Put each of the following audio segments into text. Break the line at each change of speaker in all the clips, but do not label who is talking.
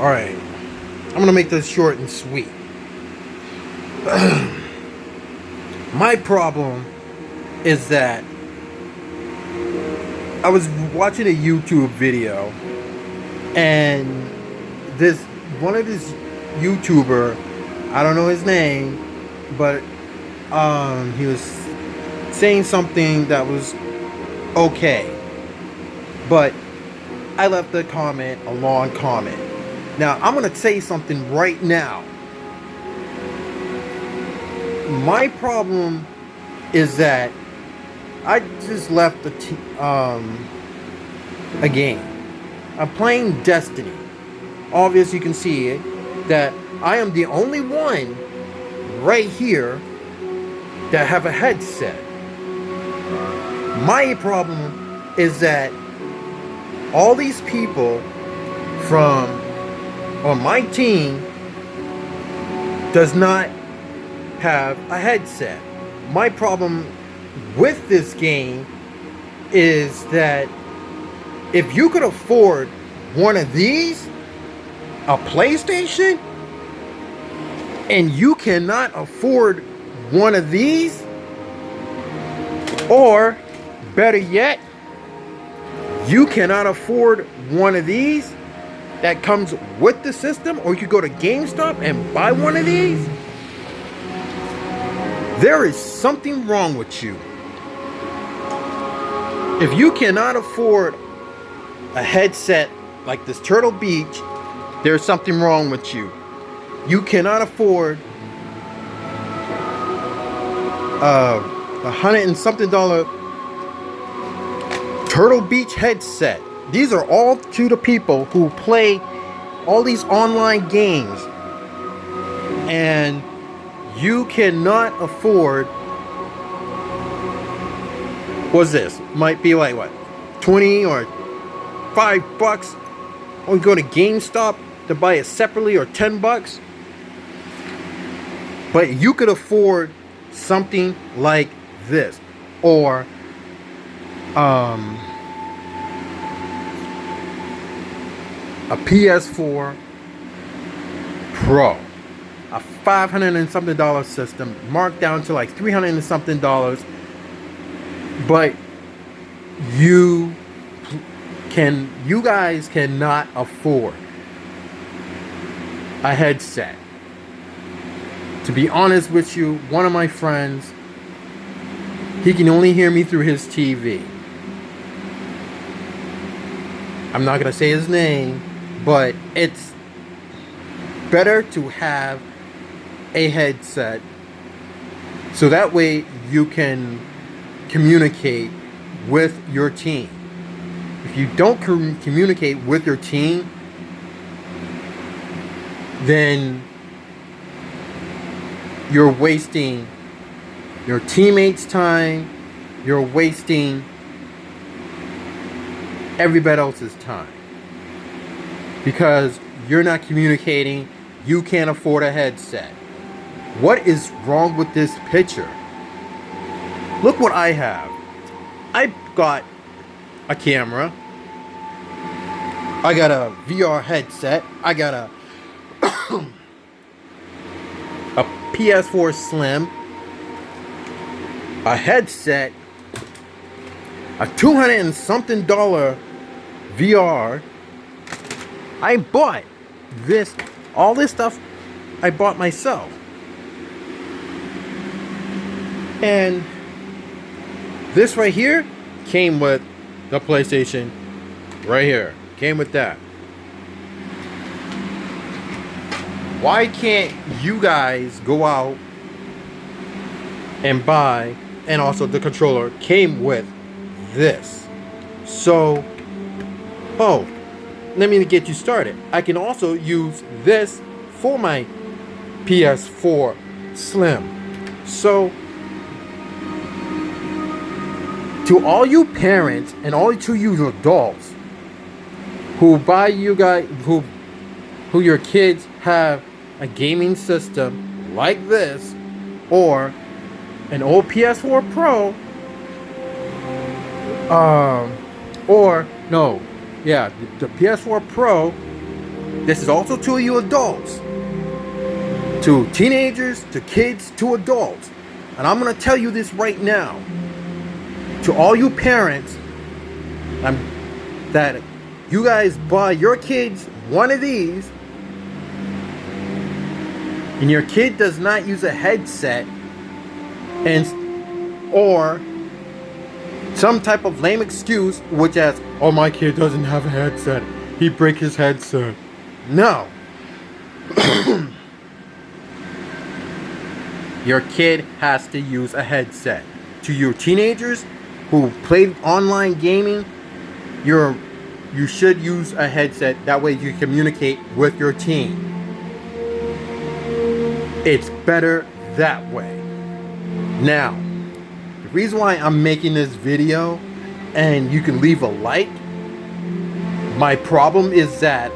Alright, I'm gonna make this short and sweet. My problem is that I was watching a YouTube video, and this one of this YouTuber, I don't know his name, but he was saying something that was okay, but I left a comment, a long comment. Now I'm gonna say something right now. My problem is that I just left a game. I'm playing Destiny. Obviously, you can see it that I am the only one right here that have a headset. My problem is that all these people from on my team does not have a headset. My problem with this game is that if you could afford one of these, a PlayStation, and you cannot afford one of these, or better yet, you cannot afford one of these that comes with the system, or you go to GameStop and buy one of these, there is something wrong with you. If you cannot afford a headset like this Turtle Beach, there's something wrong with you. You cannot afford $100 and something Turtle Beach headset. These are all to the people who play all these online games, and you cannot afford. What's this? Might be like what, 20 or $5, or you go to GameStop to buy it separately, or $10. But you could afford something like this, or a PS4 Pro, a $500 and something system, marked down to like $300 and something, but you guys cannot afford a headset. To be honest with you, one of my friends, he can only hear me through his TV. I'm not gonna say his name, but it's better to have a headset so that way you can communicate with your team. If you don't communicate with your team, then you're wasting your teammates' time, you're wasting everybody else's time, because you're not communicating. You can't afford a headset. What is wrong with this picture? Look what I have. I got a camera, I got a VR headset, I got a a PS4 Slim, a headset, a $200 and something VR. I bought this, all this stuff I bought myself. And this right here came with the PlayStation right here. Came with that. Why can't you guys go out and buy, and also the controller came with this. So, let me get you started. I can also use this for my PS4 Slim. So, to all you parents and all to you adults who buy you guys, who your kids have a gaming system like this, or an old PS4 Pro, or no, yeah, the PS4 Pro This is also to you adults, to teenagers, to kids, to adults. And I'm going to tell you this right now. To all you parents, that you guys buy your kids one of these, and your kid does not use a headset, or some type of lame excuse, which as, oh, my kid doesn't have a headset, he break his headset. No. Your kid has to use a headset. To your teenagers who play online gaming, you should use a headset. That way you communicate with your team. It's better that way. Now, the reason why I'm making this video, and you can leave a like, my problem is that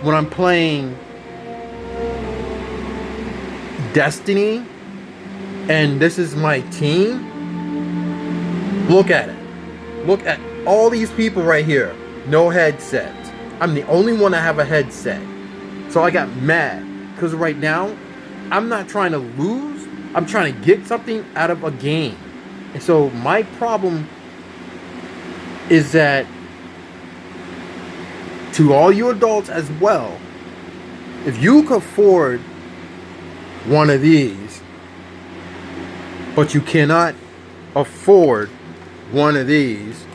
when I'm playing Destiny, and this is my team, look at it. Look at all these people right here. No headsets. I'm the only one that have a headset. So I got mad. Because right now, I'm not trying to lose. I'm trying to get something out of a game. And so my problem is that, to all you adults as well, if you could afford one of these, but you cannot afford one of these,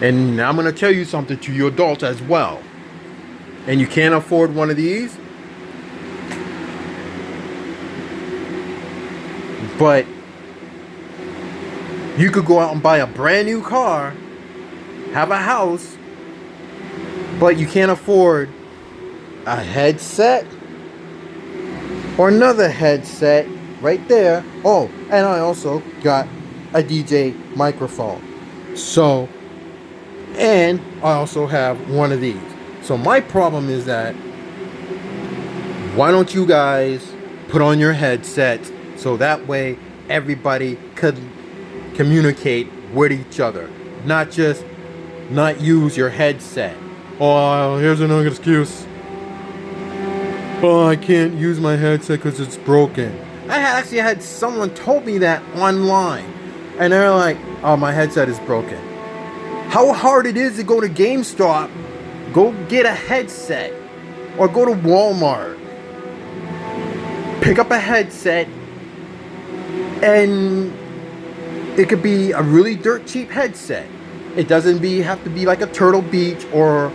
and I'm going to tell you something to you adults as well, and you can't afford one of these, but you could go out and buy a brand new car, have a house, but you can't afford a headset or another headset right there. Oh, and I also got a DJ microphone. So, and I also have one of these. So my problem is that, why don't you guys put on your headsets so that way everybody could communicate with each other, not just not use your headset. Oh, here's another excuse. Oh, I can't use my headset because it's broken. I actually had someone told me that online, and they're like, oh, my headset is broken. How hard it is to go to GameStop, go get a headset, or go to Walmart, pick up a headset, and it could be a really dirt cheap headset. It doesn't have to be like a Turtle Beach or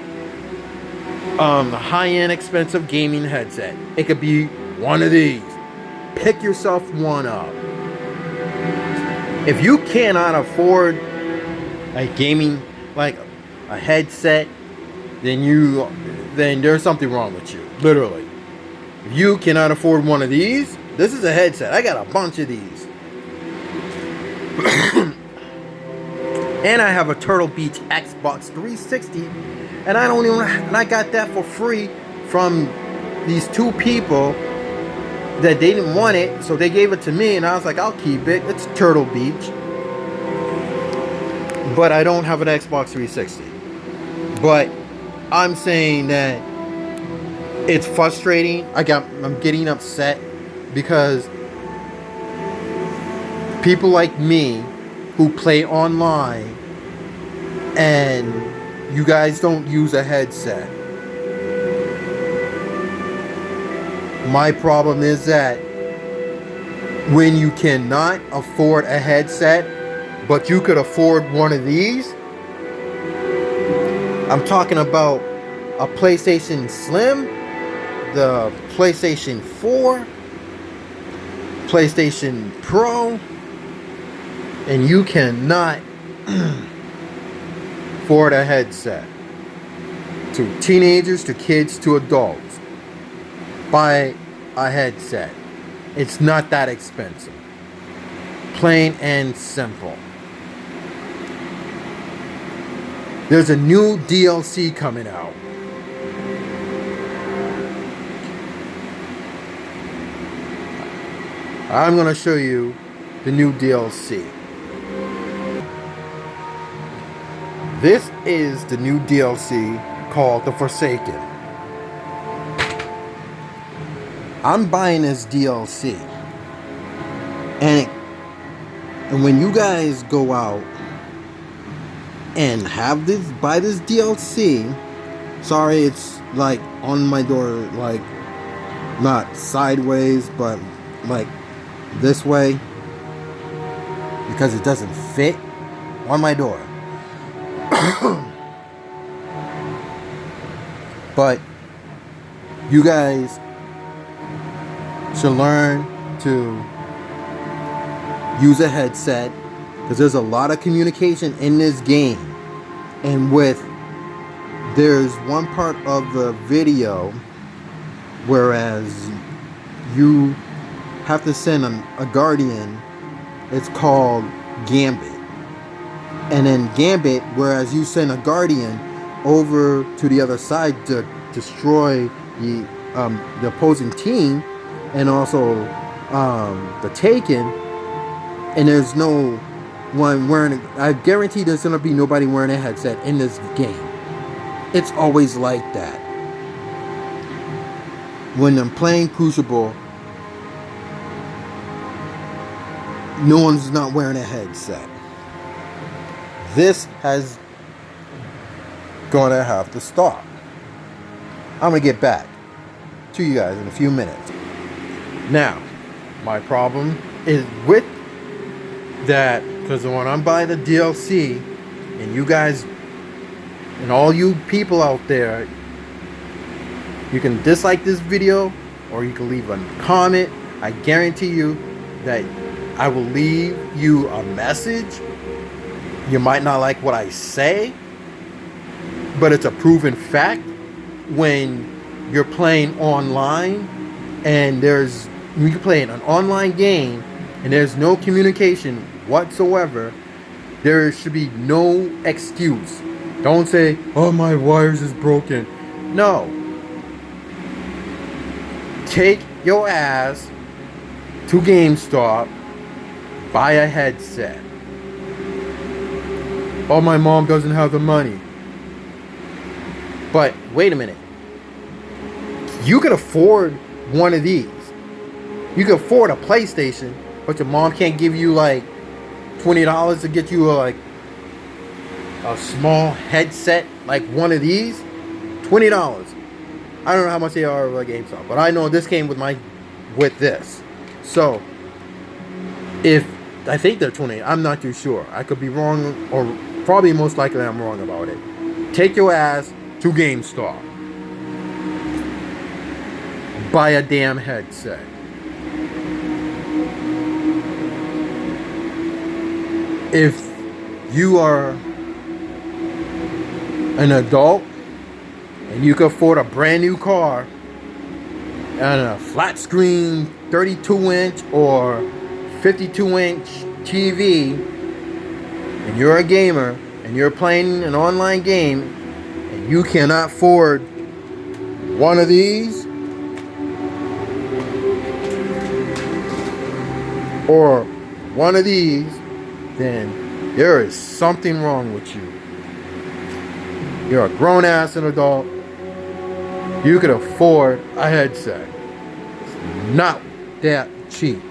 a high-end expensive gaming headset. It could be one of these. Pick yourself one up. If you cannot afford a gaming, like a headset, then there's something wrong with you. Literally. If you cannot afford one of these, this is a headset. I got a bunch of these. And I have a Turtle Beach Xbox 360, and I got that for free from these two people that they didn't want it, so they gave it to me, and I was like, I'll keep it. It's Turtle Beach. But I don't have an Xbox 360. But I'm saying that it's frustrating. I'm getting upset because people like me who play online, and you guys don't use a headset. My problem is that when you cannot afford a headset, but you could afford one of these, I'm talking about a PlayStation Slim, the PlayStation 4, PlayStation Pro, and you cannot afford a headset. To teenagers, to kids, to adults, buy a headset. It's not that expensive. Plain and simple. There's a new DLC coming out. I'm going to show you the new DLC. This is the new DLC called The Forsaken. I'm buying this DLC. And when you guys go out and buy this DLC, sorry, it's like on my door, like not sideways, but like this way, because it doesn't fit on my door. But you guys should learn to use a headset, because there's a lot of communication in this game. And there's one part of the video whereas you have to send a guardian. It's called Gambit. And then Gambit, whereas you send a guardian over to the other side to destroy the opposing team, and also the Taken, and there's no one wearing, I guarantee there's gonna be nobody wearing a headset in this game. It's always like that. When I'm playing Crucible, no one's not wearing a headset. This has gonna have to stop. I'm gonna get back to you guys in a few minutes. Now, my problem is with that, because when I'm buying the DLC, and you guys and all you people out there, you can dislike this video or you can leave a comment. I guarantee you that I will leave you a message. You might not like what I say, but it's a proven fact. When you're playing online and you can play an online game and there's no communication whatsoever, there should be no excuse. Don't say, oh, my wires is broken. No. Take your ass to GameStop, buy a headset. Oh, my mom doesn't have the money. But wait a minute. You could afford one of these. You can afford a PlayStation, but your mom can't give you like $20 to get you a small headset like one of these. $20. I don't know how much they are at GameStop, but I know this came with this. So I think they're $20. I'm not too sure. I could be wrong, or probably most likely I'm wrong about it. Take your ass to GameStop. Buy a damn headset. If you are an adult and you can afford a brand new car and a flat screen 32-inch or 52-inch TV, and you're a gamer and you're playing an online game and you cannot afford one of these or one of these, then there is something wrong with you. You're a grown-ass and adult. You could afford a headset. It's not that cheap.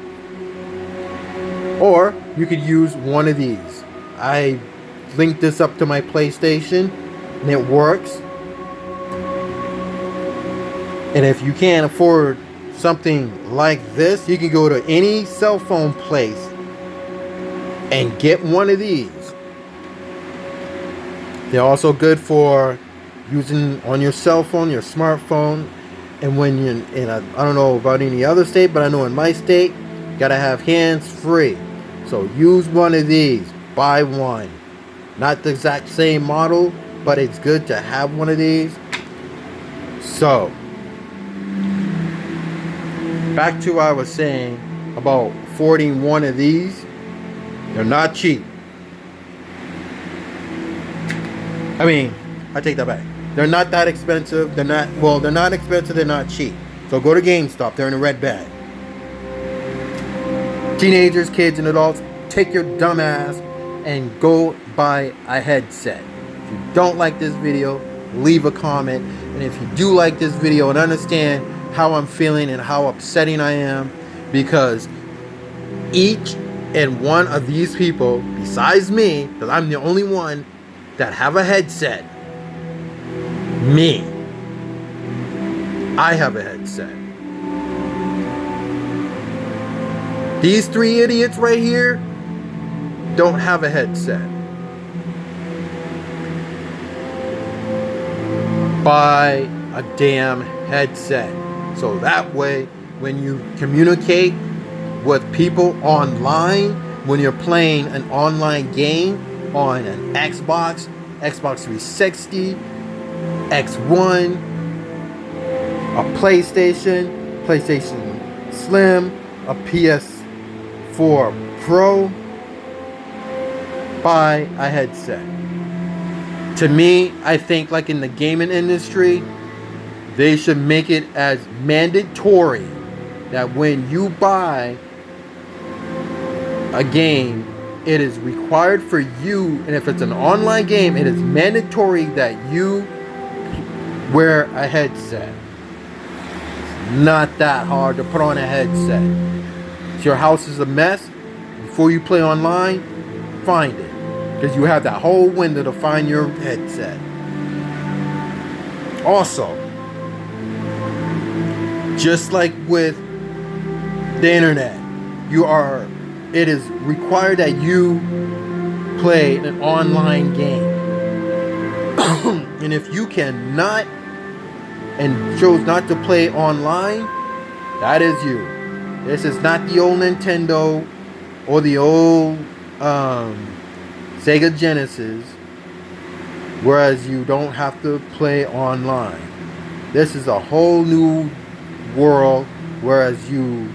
Or you could use one of these. I linked this up to my PlayStation and it works. And if you can't afford something like this, you can go to any cell phone place and get one of these. They're also good for using on your cell phone, your smartphone. And when you're in I don't know about any other state, but I know in my state, you gotta have hands-free. So use one of these. Buy one. Not the exact same model, but it's good to have one of these. So, back to what I was saying about affording one of these. They're not cheap. I mean, I take that back. They're not that expensive. They're not expensive. They're not cheap. So go to GameStop. They're in a red bag. Teenagers, kids, and adults, take your dumb ass and go buy a headset. If you don't like this video, leave a comment. And if you do like this video and understand how I'm feeling and how upsetting I am, because each and one of these people, besides me, because I'm the only one that have a headset, I have a headset. These three idiots right here don't have a headset. Buy a damn headset. So that way, when you communicate with people online, when you're playing an online game on an Xbox 360, X1, a PlayStation Slim, a PS4 Pro, buy a headset. To me, I think like in the gaming industry, they should make it as mandatory that when you buy a game, it is required for you, and if it's an online game, it is mandatory that you wear a headset. It's not that hard to put on a headset. If your house is a mess, before you play online, find it. Because you have that whole window to find your headset. Also, just like with the internet, it is required that you play an online game. And if you cannot and chose not to play online, that is you. This is not the old Nintendo or the old Sega Genesis, whereas you don't have to play online. This is a whole new world, whereas you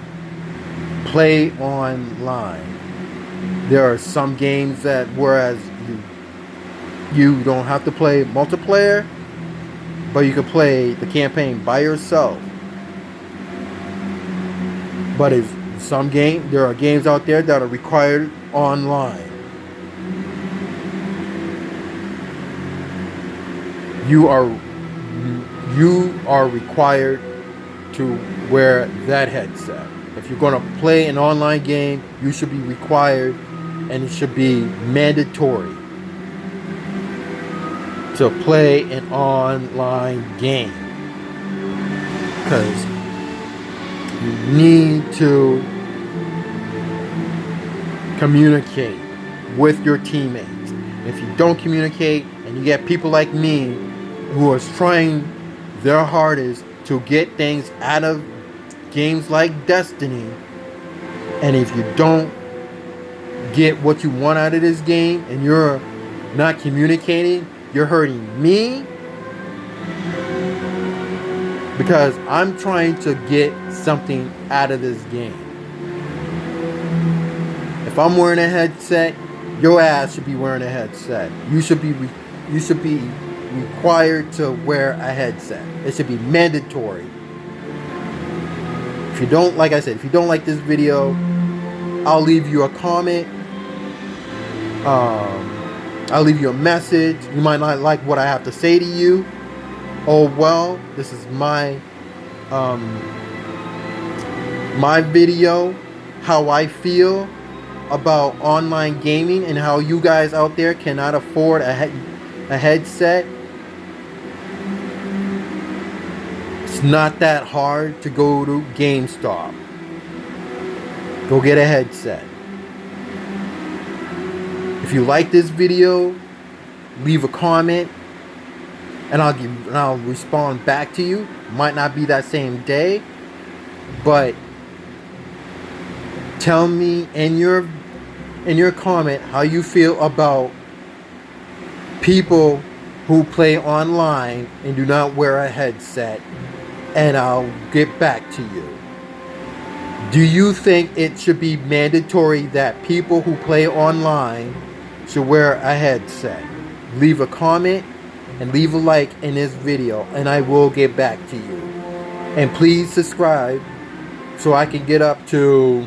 play online. There are some games that whereas you don't have to play multiplayer, but you can play the campaign by yourself. But there are games out there that are required online. You are required to wear that headset. If you're going to play an online game, you should be required, and it should be mandatory to play an online game. Because you need to communicate with your teammates. If you don't communicate, and you get people like me who are trying their hardest to get things out of games like Destiny, and if you don't get what you want out of this game and you're not communicating, you're hurting me, because I'm trying to get something out of this game. If I'm wearing a headset, your ass should be wearing a headset. You should be required to wear a headset. It should be mandatory. If you don't, like I said, if you don't like this video, I'll leave you a comment. I'll leave you a message. You might not like what I have to say to you. Oh well, this is my video, how I feel about online gaming and how you guys out there cannot afford a headset. It's not that hard to go to GameStop. Go get a headset. If you like this video, leave a comment, and I'll respond back to you. Might not be that same day, but tell me in your comment how you feel about people who play online and do not wear a headset, and I'll get back to you. Do you think it should be mandatory that people who play online should wear a headset? Leave a comment and leave a like in this video, and I will get back to you. And please subscribe so I can get up to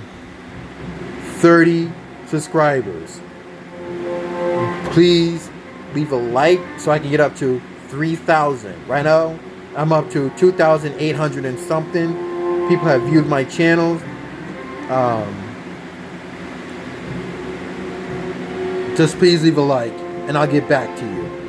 30 subscribers. Please leave a like so I can get up to 3,000. Right now I'm up to 2,800 and something. People have viewed my channels. Um, just please leave a like, and I'll get back to you.